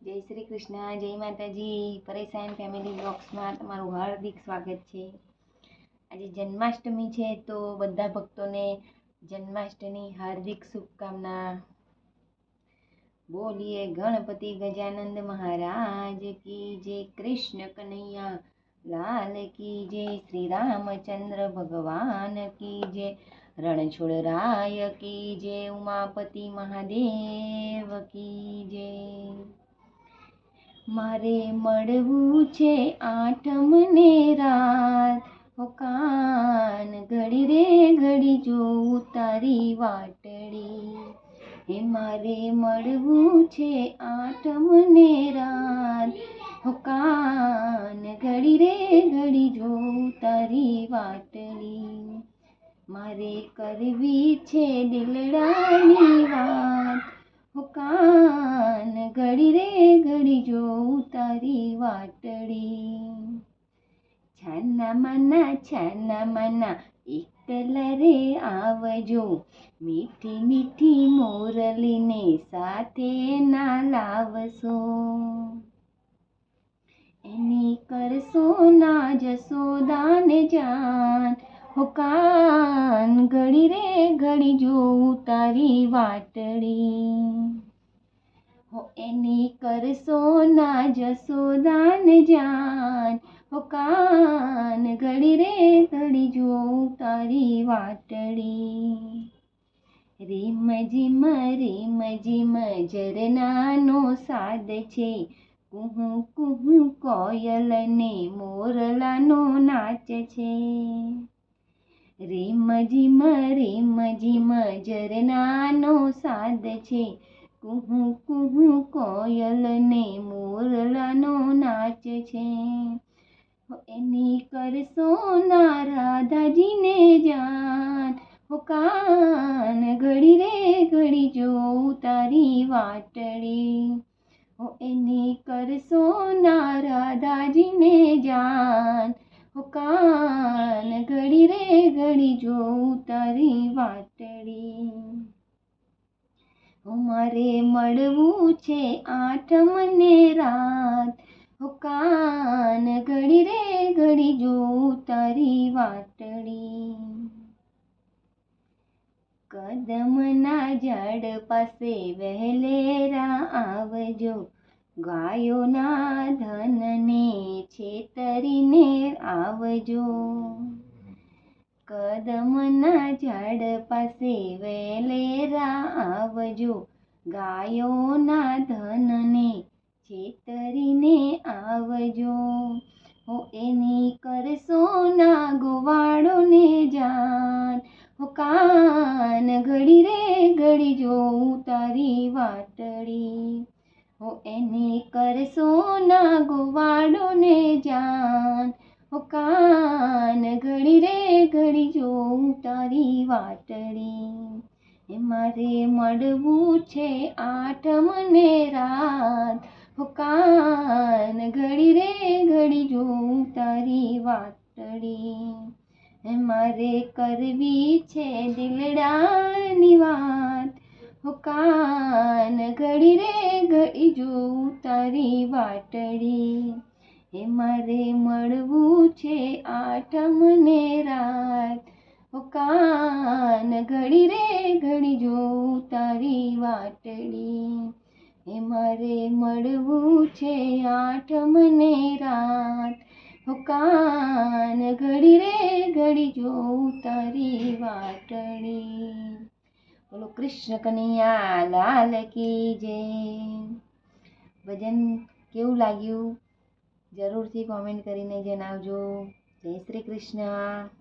જય શ્રી કૃષ્ણ, જય માતાજી. પરેશાન ફેમિલી બ્લોગ્સમાં તમારું હાર્દિક સ્વાગત છે. આજે જન્માષ્ટમી છે તો બધા ભક્તોને જન્માષ્ટમી હાર્દિક શુભકામના. બોલીએ ગણપતિ ગજાનંદ મહારાજ કી જય, કૃષ્ણ કનૈયા લાલ કી જય, શ્રી રામચંદ્ર ભગવાન કી જય, રણછોડરાય કી જય, ઉમાપતિ મહાદેવ કી જય. મારે મળવું છે આઠમને રાત, હો કાન ઘડી રે ઘડી જોઉં તારી વાટડી. હે મારે મળવું છે આઠમને રાત, હો કાન ઘડી રે ઘડી જોઉં તારી વાટડી. મારે કરવી છે દિલડાની વાત, હો કાન ઘડી રે ઘડી જોઉં તારી વાટડી. છાના માના એકલા રે આવજો, મીઠી મીઠી મોરલીને સાથે ના લાવશો. એની કરશો ના જશોદાને જાન, હો કાન ઘડી રે ઘડી જોઉં તારી વાટડી. હો એની કરશો ના જશોદાને જાન, હો કાન ઘડી રે ઘડી જોઉં તારી વાટડી. રીમ ઝીમ ઝરનાનો સાદ છે, કુહુ કુહુ કોયલ ને મોરલાનો નાચ છે. રીમ ઝીમ ઝરનાનો સાદ છે, કુહુ કુહુ કોયલ ને મોરલાનો નાચ છે. એની કરશો ના રાધાજીને જાન, હો કાન ઘડી રે ઘડી જોઉં તારી વાટડી. હો એની કરશો ના રાધાજીને જાન, હો કાન ઘડી રે ઘડી જોઉં તારી વાટડી. મારે મળવું છે આઠમને રાત, હો કાન ઘડી રે ઘડી જોઉં તારી વાટડી. કદમના ઝાડ પાસે વહેલેરા આવજો, ગાયોના ધનને છેતરીને આવજો. કદમના ઝાડ પાસે વહેલેરા આવજો, ગાયોના ધનને છેતરીને આવજો. હો એની કરશો ના ગોવાળોને જાન, હો કાન ઘડી રે ઘડી જોઉં તારી વાટડી. હો એની કરશો ના ગોવાળોને જાન, હો કાન ઘડી રે ઘડી જોઉં તારી વાટડી. મારે મળવું છે આઠમને રાત, હો કાન ઘડી રે ઘડી જોઉં તારી વાટડી. મારે કરવી છે દિલડાની વાત, હો કાન ઘડી રે ઘડી જોઉં તારી વાટડી. મારે મળવું છે આઠમને રાત, હો કાન ઘડી રે ઘડી જોઉં તારી વાટડી. મારે મળવું છે આઠમને રાત, હો કાન ઘડી રે ઘડી જોઉં તારી વાટડી. બોલો કૃષ્ણ કનૈયા લાલ કી જય. ભજન કેવું લાગ્યું જરૂરથી કોમેન્ટ કરીને જણાવજો. જય શ્રી કૃષ્ણ.